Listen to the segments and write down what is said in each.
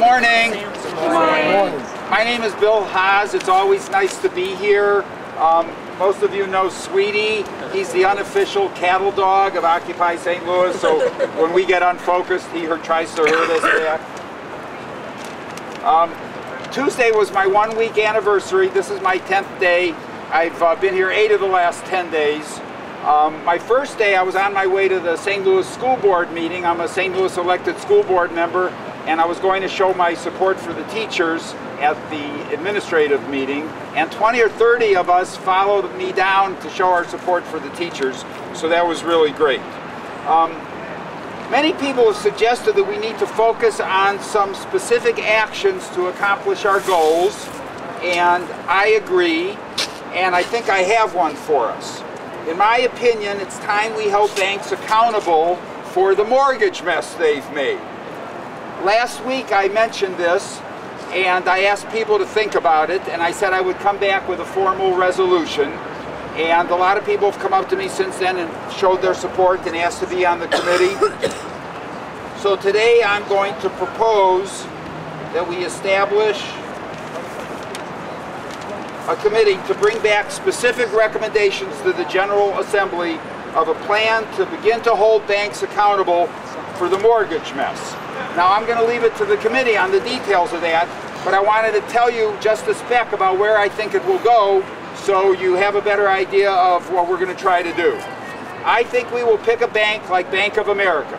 morning. Good morning. My name is Bill Haas. It's always nice to be here. Most of you know Sweetie. He's the unofficial cattle dog of Occupy St. Louis, so when we get unfocused, he tries to herd us back. Tuesday was my 1-week anniversary. This is my 10th day. I've been here 8 of the last 10 days. My first day, I was on my way to the St. Louis School Board meeting. I'm a St. Louis elected school board member, and I was going to show my support for the teachers at the administrative meeting, and 20 or 30 of us followed me down to show our support for the teachers, so that was really great. Many people have suggested that we need to focus on some specific actions to accomplish our goals, and I agree, and I think I have one for us. In my opinion, it's time we held banks accountable for the mortgage mess they've made. Last week I mentioned this, and I asked people to think about it, and I said I would come back with a formal resolution. And a lot of people have come up to me since then and showed their support and asked to be on the committee. So today I'm going to propose that we establish a committee to bring back specific recommendations to the General Assembly of a plan to begin to hold banks accountable for the mortgage mess. Now I'm going to leave it to the committee on the details of that, but I wanted to tell you just a speck about where I think it will go so you have a better idea of what we're going to try to do. I think we will pick a bank like Bank of America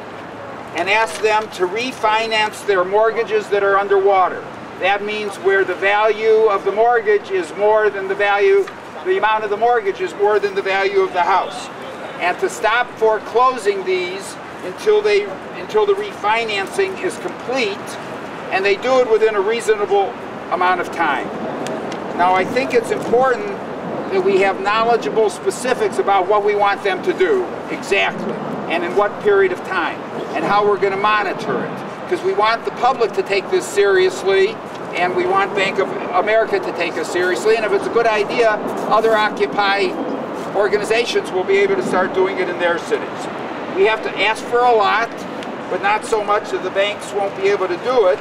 and ask them to refinance their mortgages that are underwater. That means where the value of the mortgage is more than the amount of the mortgage is more than the value of the house. And to stop foreclosing these until the refinancing is complete, and they do it within a reasonable amount of time. Now I think it's important that we have knowledgeable specifics about what we want them to do exactly, and in what period of time, and how we're going to monitor it. Because we want the public to take this seriously, and we want Bank of America to take us seriously, and if it's a good idea, other Occupy organizations will be able to start doing it in their cities. We have to ask for a lot, but not so much that the banks won't be able to do it.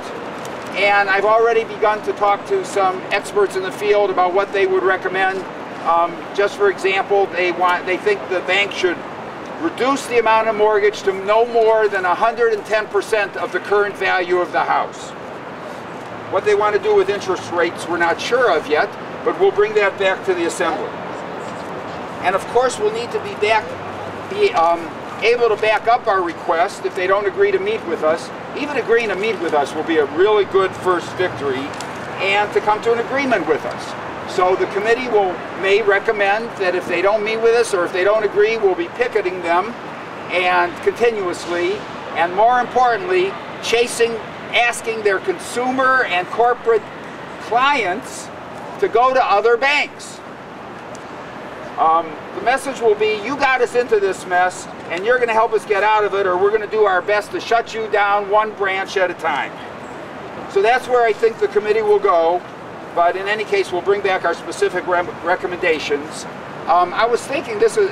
And I've already begun to talk to some experts in the field about what they would recommend. Just for example, they think the bank should reduce the amount of mortgage to no more than 110% of the current value of the house. What they want to do with interest rates we're not sure of yet, but we'll bring that back to the Assembly. And of course we'll need to be able to back up our request if they don't agree to meet with us. Even agreeing to meet with us will be a really good first victory, and to come to an agreement with us. So the committee may recommend that if they don't meet with us or if they don't agree, we'll be picketing them and continuously, and more importantly, asking their consumer and corporate clients to go to other banks. The message will be, you got us into this mess, and you're going to help us get out of it, or we're going to do our best to shut you down one branch at a time. So that's where I think the committee will go, but in any case, we'll bring back our specific recommendations. I was thinking this is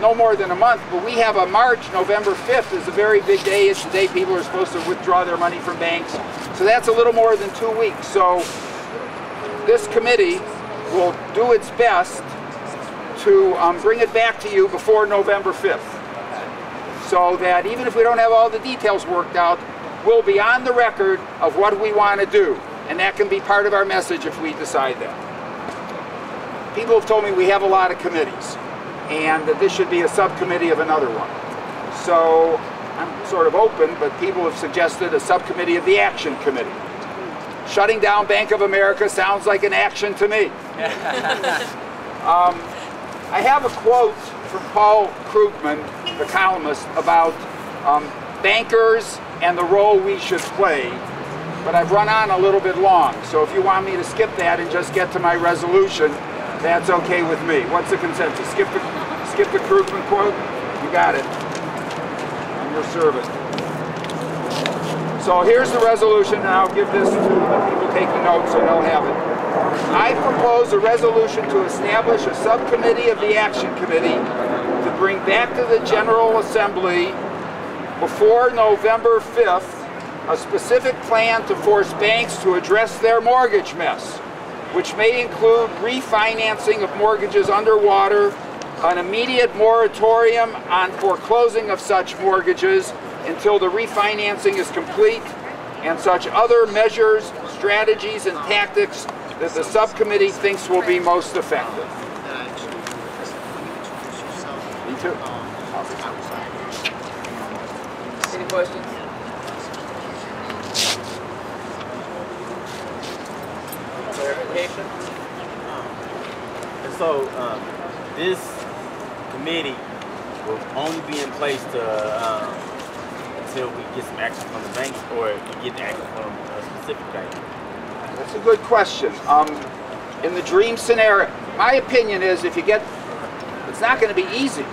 no more than a month, but we have a November 5th is a very big day. It's the day people are supposed to withdraw their money from banks. So that's a little more than 2 weeks. So this committee will do its best to bring it back to you before November 5th. So that even if we don't have all the details worked out, we'll be on the record of what we want to do. And that can be part of our message if we decide that. People have told me we have a lot of committees, and that this should be a subcommittee of another one. So I'm sort of open, but people have suggested a subcommittee of the Action Committee. Shutting down Bank of America sounds like an action to me. I have a quote from Paul Krugman, the columnist, about bankers and the role we should play, but I've run on a little bit long, so if you want me to skip that and just get to my resolution, that's okay with me. What's the consensus? Skip the Krugman quote? You got it. I'm your servant. So here's the resolution, and I'll give this to the people taking notes so they'll have it. I propose a resolution to establish a subcommittee of the Action Committee to bring back to the General Assembly before November 5th a specific plan to force banks to address their mortgage mess, which may include refinancing of mortgages underwater, an immediate moratorium on foreclosing of such mortgages until the refinancing is complete, and such other measures, strategies, and tactics that the subcommittee thinks will be most effective. Me too. Any questions? Clarification? And so this committee will only be in place to until we get some action from the banks, or we get action from a specific bank? That's a good question. In the dream scenario, my opinion is if you get, it's not going to be easy,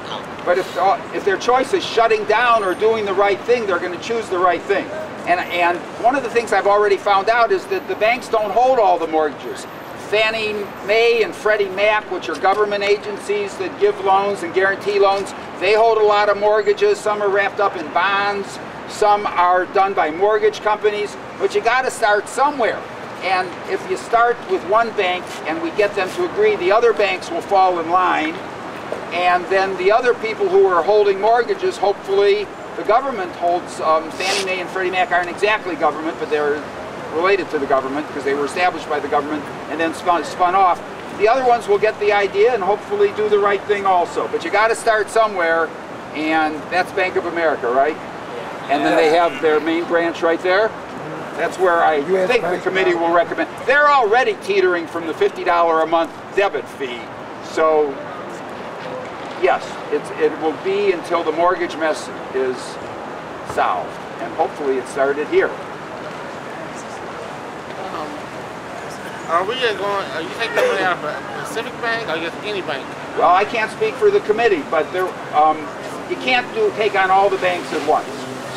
but if their choice is shutting down or doing the right thing, they're going to choose the right thing. And one of the things I've already found out is that the banks don't hold all the mortgages. Fannie Mae and Freddie Mac, which are government agencies that give loans and guarantee loans, they hold a lot of mortgages. Some are wrapped up in bonds. Some are done by mortgage companies. But you got to start somewhere. And if you start with one bank and we get them to agree, the other banks will fall in line. And then the other people who are holding mortgages, hopefully the government holds. Fannie Mae and Freddie Mac aren't exactly government, but they're related to the government because they were established by the government and then spun off. The other ones will get the idea and hopefully do the right thing also. But you got to start somewhere, and that's Bank of America, right? And then they have their main branch right there. That's where I think the committee will recommend. They're already teetering from the $50 a month debit fee. So yes, it will be until the mortgage mess is solved. And hopefully it started here. Are you taking the money out of a Pacific Bank or just any bank? Well, I can't speak for the committee, but there, you can't take on all the banks at once.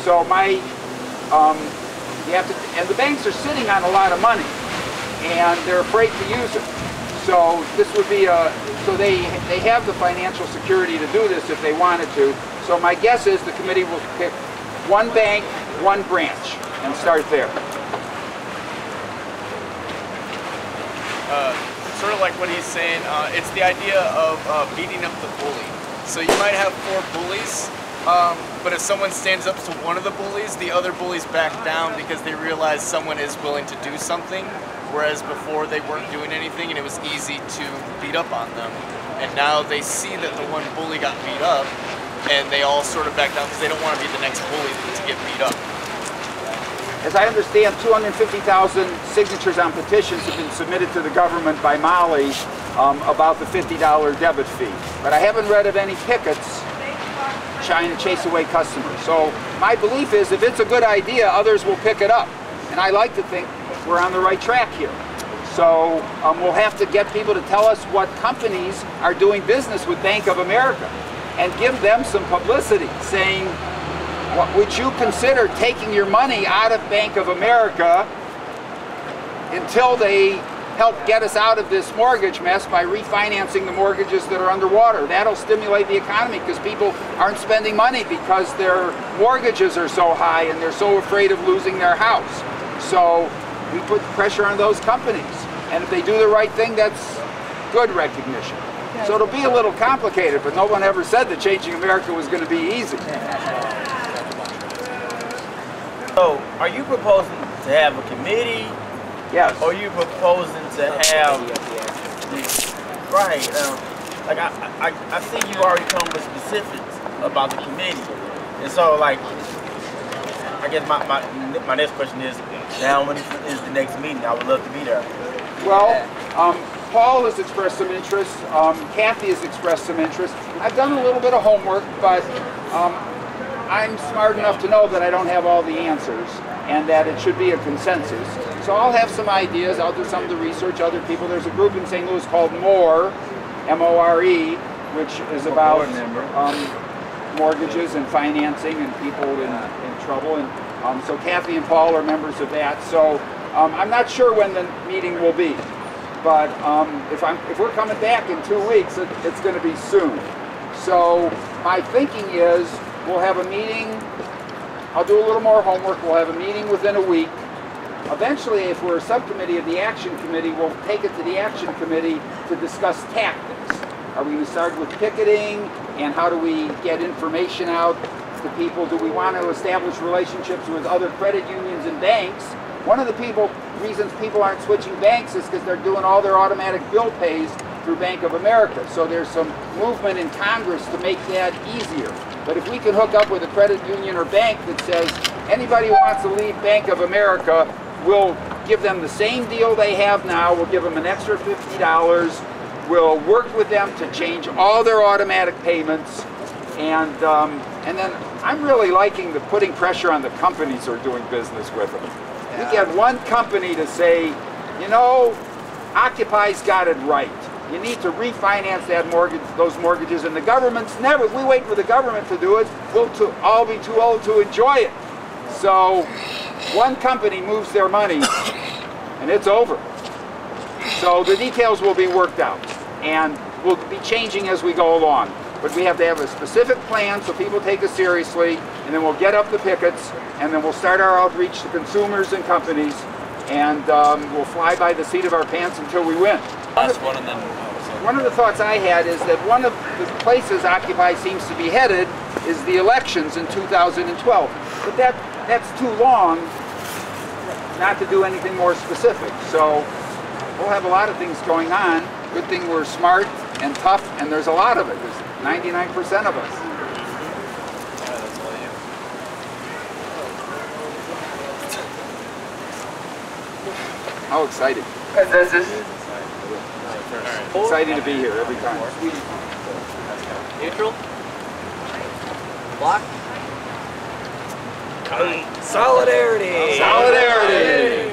So you have to, and the banks are sitting on a lot of money, and they're afraid to use it. So this would be so they have the financial security to do this if they wanted to. So my guess is the committee will pick one bank, one branch, and start there. Sort of like what he's saying, it's the idea of beating up the bully. So you might have 4 bullies, but if someone stands up to one of the bullies, the other bullies back down because they realize someone is willing to do something, whereas before they weren't doing anything and it was easy to beat up on them. And now they see that the one bully got beat up, and they all sort of back down because they don't want to be the next bully to get beat up. As I understand, 250,000 signatures on petitions have been submitted to the government by Molly about the $50 debit fee. But I haven't read of any pickets trying to chase away customers. So my belief is if it's a good idea, others will pick it up. And I like to think we're on the right track here. So we'll have to get people to tell us what companies are doing business with Bank of America and give them some publicity saying, would you consider taking your money out of Bank of America until they help get us out of this mortgage mess by refinancing the mortgages that are underwater? That'll stimulate the economy because people aren't spending money because their mortgages are so high and they're so afraid of losing their house. So we put pressure on those companies. And if they do the right thing, that's good recognition. So it'll be a little complicated, but no one ever said that changing America was going to be easy. So, are you proposing to have a committee? Yes. Or are you proposing to have, right, like I see you already come with specifics about the committee. And so, like, I guess my next question is, now when is the next meeting? I would love to be there. Well, Paul has expressed some interest. Kathy has expressed some interest. I've done a little bit of homework, but I'm smart enough to know that I don't have all the answers and that it should be a consensus. So I'll have some ideas. I'll do some of the research. Other people, there's a group in St. Louis called MORE, M-O-R-E, which is about mortgages and financing and people in trouble. And so Kathy and Paul are members of that. So I'm not sure when the meeting will be, but if we're coming back in 2 weeks, it's going to be soon. So my thinking is we'll have a meeting I'll do a little more homework. We'll have a meeting within a week. Eventually, if we're a subcommittee of the Action Committee, we'll take it to the Action Committee to discuss tactics. Are we going to start with picketing, and how do we get information out to people? Do we want to establish relationships with other credit unions and banks? One of the reasons people aren't switching banks is because they're doing all their automatic bill pays through Bank of America. So there's some movement in Congress to make that easier. But if we can hook up with a credit union or bank that says anybody who wants to leave Bank of America, we'll give them the same deal they have now, we'll give them an extra $50, we'll work with them to change all their automatic payments, and then I'm really liking the putting pressure on the companies who are doing business with them. We get one company to say, you know, Occupy's got it right. You need to refinance that mortgage, those mortgages, and the government's never, we wait for the government to do it, we'll all be too old to enjoy it. So one company moves their money and it's over. So the details will be worked out and we'll be changing as we go along. But we have to have a specific plan so people take us seriously, and then we'll get up the pickets, and then we'll start our outreach to consumers and companies, and we'll fly by the seat of our pants until we win. One of the thoughts I had is that one of the places Occupy seems to be headed is the elections in 2012. But that's too long not to do anything more specific. So we'll have a lot of things going on. Good thing we're smart and tough, and there's a lot of it. There's 99% of us. How exciting. Exciting to be here every time. Neutral? Block? Solidarity! Solidarity!